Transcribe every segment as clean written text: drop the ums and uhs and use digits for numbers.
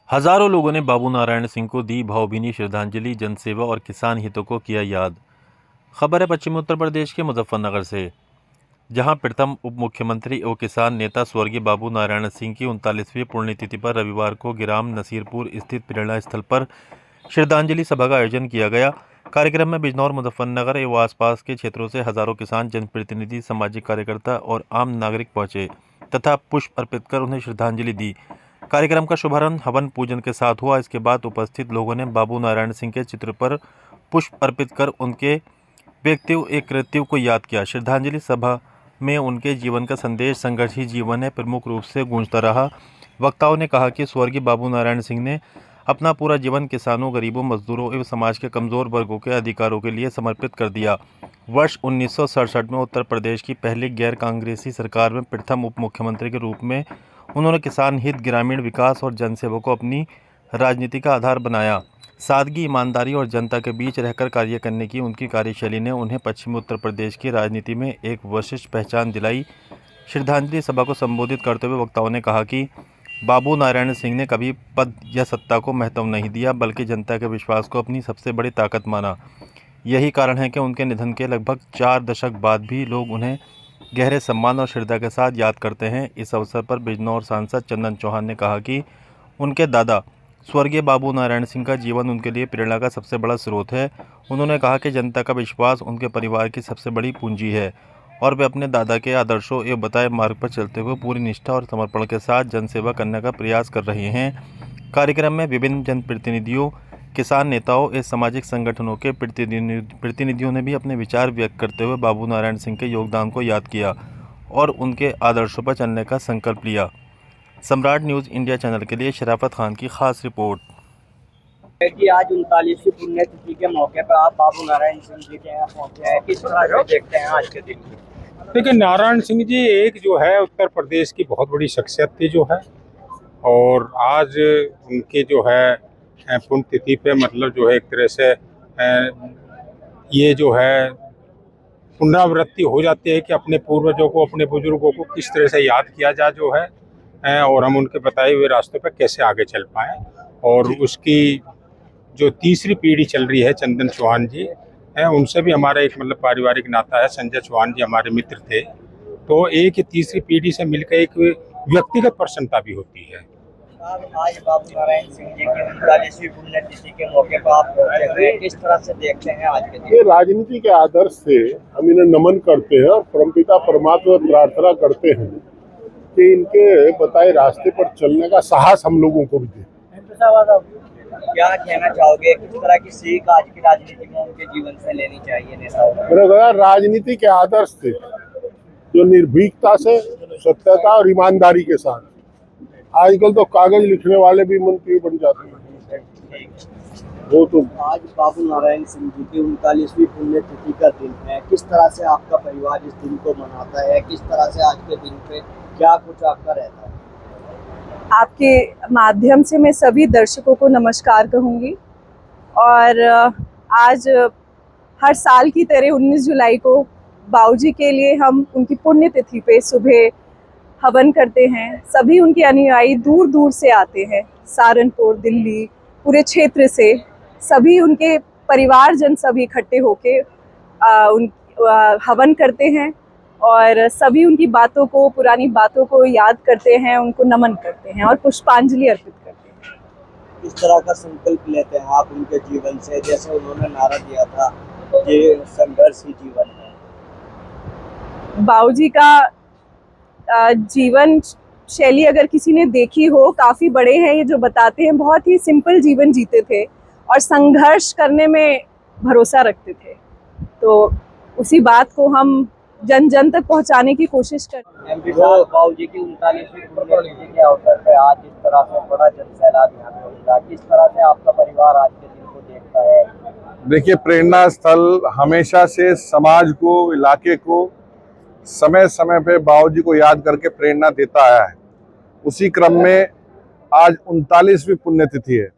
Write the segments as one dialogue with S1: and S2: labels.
S1: हजारों लोगों ने बाबू नारायण सिंह को दी भावभीनी श्रद्धांजलि। जनसेवा और किसान हितों को किया याद। खबर है पश्चिमी उत्तर प्रदेश के मुजफ्फरनगर से, जहां प्रथम उप मुख्यमंत्री और किसान नेता स्वर्गीय बाबू नारायण सिंह की 39वीं पुण्यतिथि पर रविवार को गिराम नसीरपुर स्थित प्रेरणा स्थल पर श्रद्धांजलि सभा का आयोजन किया गया। कार्यक्रम में बिजनौर, मुजफ्फरनगर एवं आसपास के क्षेत्रों से हजारों किसान, जनप्रतिनिधि, सामाजिक कार्यकर्ता और आम नागरिक पहुंचे तथा पुष्प अर्पित कर उन्हें श्रद्धांजलि दी। कार्यक्रम का शुभारंभ हवन पूजन के साथ हुआ। इसके बाद उपस्थित लोगों ने बाबू नारायण सिंह के चित्र पर पुष्प अर्पित कर उनके व्यक्तित्व एक कृत्य को याद किया। श्रद्धांजलि सभा में उनके जीवन का संदेश संघर्ष ही जीवन है प्रमुख रूप से गूंजता रहा। वक्ताओं ने कहा कि स्वर्गीय बाबू नारायण सिंह ने अपना पूरा जीवन किसानों, गरीबों, मजदूरों एवं समाज के कमजोर वर्गों के अधिकारों के लिए समर्पित कर दिया। वर्ष 1967 में उत्तर प्रदेश की पहली गैर कांग्रेसी सरकार में प्रथम उप मुख्यमंत्री के रूप में उन्होंने किसान हित, ग्रामीण विकास और जनसेवा को अपनी राजनीति का आधार बनाया। सादगी, ईमानदारी और जनता के बीच रहकर कार्य करने की उनकी कार्यशैली ने उन्हें पश्चिमी उत्तर प्रदेश की राजनीति में एक विशिष्ट पहचान दिलाई। श्रद्धांजलि सभा को संबोधित करते हुए वक्ताओं ने कहा कि बाबू नारायण सिंह ने कभी पद या सत्ता को महत्व नहीं दिया, बल्कि जनता के विश्वास को अपनी सबसे बड़ी ताकत माना। यही कारण है कि उनके निधन के लगभग 4 दशक बाद भी लोग उन्हें गहरे सम्मान और श्रद्धा के साथ याद करते हैं। इस अवसर पर बिजनौर सांसद चंदन चौहान ने कहा कि उनके दादा स्वर्गीय बाबू नारायण सिंह का जीवन उनके लिए प्रेरणा का सबसे बड़ा स्रोत है। उन्होंने कहा कि जनता का विश्वास उनके परिवार की सबसे बड़ी पूंजी है और वे अपने दादा के आदर्शों एवं बताए मार्ग पर चलते हुए पूरी निष्ठा और समर्पण के साथ जनसेवा करने का प्रयास कर रहे हैं। कार्यक्रम में विभिन्न जनप्रतिनिधियों, किसान नेताओं एवं सामाजिक संगठनों के प्रतिनिधियों ने भी अपने विचार व्यक्त करते हुए बाबू नारायण सिंह के योगदान को याद किया और उनके आदर्शों पर चलने का संकल्प लिया। सम्राट न्यूज़ इंडिया चैनल के लिए शराफत खान की खास रिपोर्ट।
S2: है कि आज 39वीं पुण्यतिथि के मौके पर आप बाबू नारायण सिंह जी के यहाँ पहुँचे हैं, किस तरह से देखते हैं आज के दिन को?
S3: देखिए, नारायण सिंह जी एक जो है उत्तर प्रदेश की बहुत बड़ी शख्सियत थी जो है, और आज उनके जो है पुण्यतिथि पे मतलब जो है एक तरह से ये जो है पुनरावृत्ति हो जाती है कि अपने पूर्वजों को, अपने बुजुर्गों को किस तरह से याद किया जाए जो है, और हम उनके बताए हुए रास्ते पर कैसे आगे चल पाएँ। और उसकी जो तीसरी पीढ़ी चल रही है, चंदन चौहान जी हैं, उनसे भी हमारा एक मतलब पारिवारिक नाता है। संजय चौहान जी हमारे मित्र थे, तो एक तीसरी पीढ़ी से मिलकर एक व्यक्तिगत प्रसन्नता भी होती है।
S2: आज बाबू नारायण सिंह जी की 39वीं पुण्यतिथि के मौके पर आप पहुँचे हुए हैं, किस तरह से देखते हैं आज के दिन?
S4: ये राजनीति के आदर्श से हम इन्हें नमन करते हैं और परमपिता परमात्मा प्रार्थना करते हैं कि इनके बताए रास्ते पर चलने का साहस हम लोगों को भी दे।
S2: क्या कहना चाहोगे, किस तरह की सीख आज की राजनीति में उनके जीवन से लेनी चाहिए नेताओं को?
S4: मेरे ख्याल राजनीति के आदर्श थे जो निर्भीकता से, सत्यता और ईमानदारी के साथ। आजकल तो कागज लिखने वाले भी मंत्री बन जाते हैं। वो तो
S2: आज बाबू नारायण सिंह जी की 39वीं पुण्यतिथि का दिन है, किस तरह से आपका परिवार इस दिन को मनाता है, किस तरह से आज के दिन पे क्या कुछ आपका रहता है?
S5: आपके माध्यम से मैं सभी दर्शकों को नमस्कार कहूँगी। और आज हर साल की तरह 19 जुलाई को बाबूजी के लिए हम उनकी पुण्यतिथि पे सुबह हवन करते हैं। सभी उनके अनुयायी दूर दूर से आते हैं, सहारनपुर, दिल्ली, पूरे क्षेत्र से सभी उनके परिवारजन सभी इकट्ठे होके हवन करते हैं और सभी उनकी बातों को, पुरानी बातों को याद करते हैं, उनको नमन करते हैं और पुष्पांजलि अर्पित करते हैं।
S2: किस तरह का संकल्प लेते हैं आप उनके जीवन से, जैसे उन्होंने नारा दिया था ये संघर्ष ही जीवन है?
S5: बाबूजी का जीवन शैली अगर किसी ने देखी हो, काफ़ी बड़े हैं ये जो बताते हैं, बहुत ही सिंपल जीवन जीते थे और संघर्ष करने में भरोसा रखते थे। तो उसी बात को हम जन जन तक पहुंचाने की कोशिश करते हैं।
S2: बाबूजी की 39वीं पुण्यतिथि के अवसर पर आज इस तरह से बड़ा जनसैलाब यहाँ पे होगा, किस तरह से आपका परिवार आज के दिन को देखता है?
S6: देखिए, प्रेरणा स्थल हमेशा से समाज को, इलाके को समय समय पे बाबूजी को याद करके प्रेरणा देता आया है। उसी क्रम में आज 39वीं पुण्यतिथि है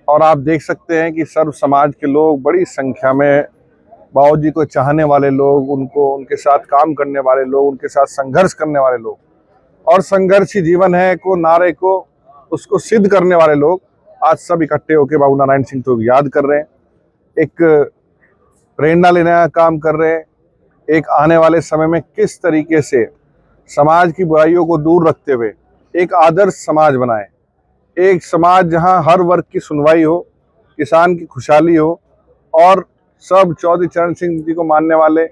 S6: और आप देख सकते हैं कि सर्व समाज के लोग बड़ी संख्या में, बाबूजी को चाहने वाले लोग, उनके साथ काम करने वाले लोग, उनके साथ संघर्ष करने वाले लोग, और संघर्ष ही जीवन है को नारे को उसको सिद्ध करने वाले लोग आज सब इकट्ठे होकर बाबू नारायण सिंह को याद कर रहे हैं, एक प्रेरणा लेने का काम कर रहे हैं। एक आने वाले समय में किस तरीके से समाज की बुराइयों को दूर रखते हुए एक आदर्श समाज बनाए, एक समाज जहां हर वर्ग की सुनवाई हो, किसान की खुशहाली हो और सब चौधरी चरण सिंह जी को मानने वाले,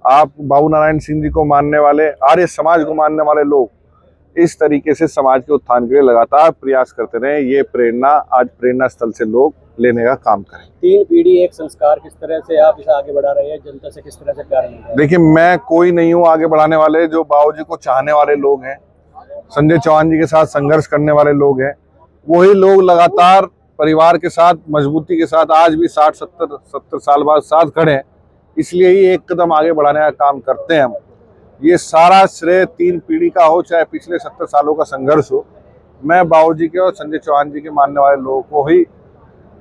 S6: आप बाबू नारायण सिंह जी को मानने वाले, आर्य समाज को मानने वाले लोग इस तरीके से समाज के उत्थान के लिए लगातार प्रयास करते रहे। ये प्रेरणा आज प्रेरणा स्थल से लोग लेने का काम करें।
S2: 3 पीढ़ी एक संस्कार, किस तरह से आप इसे आगे बढ़ा रहे हैं, जनता से किस तरह से प्यार मिल रहा है?
S6: देखिए, मैं कोई नहीं हूँ आगे बढ़ाने वाले, जो बाबूजी को चाहने वाले लोग हैं, संजय चौहान जी के साथ संघर्ष करने वाले लोग हैं, वही लोग लगातार परिवार के साथ मजबूती के साथ आज भी 60-70 साल बाद साथ खड़े हैं। इसलिए ही एक कदम आगे बढ़ाने का काम करते हैं हम। ये सारा श्रेय 3 पीढ़ी का हो, चाहे पिछले 70 सालों का संघर्ष हो, मैं बाबूजी के और संजय चौहान जी के मानने वाले लोगों को ही,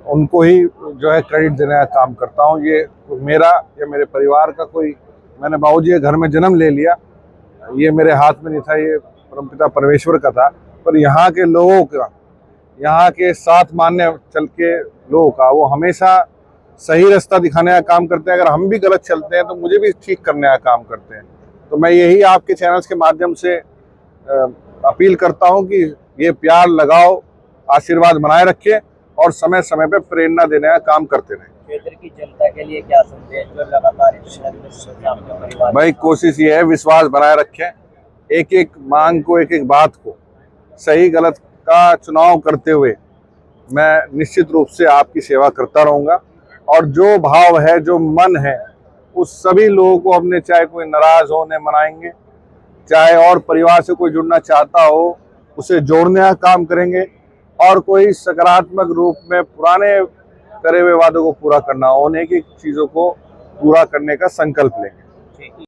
S6: उनको ही जो है क्रेडिट देने का काम करता हूँ। ये मेरा या मेरे परिवार का कोई, मैंने बाबूजी के घर में जन्म ले लिया, ये मेरे हाथ में नहीं था, ये परमपिता परमेश्वर का था, पर यहाँ के लोगों का, यहाँ के साथ मानने चल के लोगों का, वो हमेशा सही रास्ता दिखाने का काम करते हैं। अगर हम भी गलत चलते हैं तो मुझे भी ठीक करने का काम करते हैं। तो मैं यही आपके चैनल्स के माध्यम से अपील करता हूं कि ये प्यार लगाओ, आशीर्वाद बनाए रखें और समय समय पे प्रेरणा देने का काम करते रहें।
S2: क्षेत्र की जनता के लिए क्या संदेश जो लगातार आपके परिवार?
S6: भाई, कोशिश ये है विश्वास बनाए रखें, एक एक मांग को, एक एक बात को सही गलत का चुनाव करते हुए मैं निश्चित रूप से आपकी सेवा करता रहूँगा। और जो भाव है, जो मन है, उस सभी लोगों को हमने, चाहे कोई नाराज हो, उन्हें मनाएंगे, चाहे और परिवार से कोई जुड़ना चाहता हो उसे जोड़ने का काम करेंगे, और कोई सकारात्मक रूप में पुराने करे हुए वादों को पूरा करना हो, उन्हें की चीज़ों को पूरा करने का संकल्प लेंगे।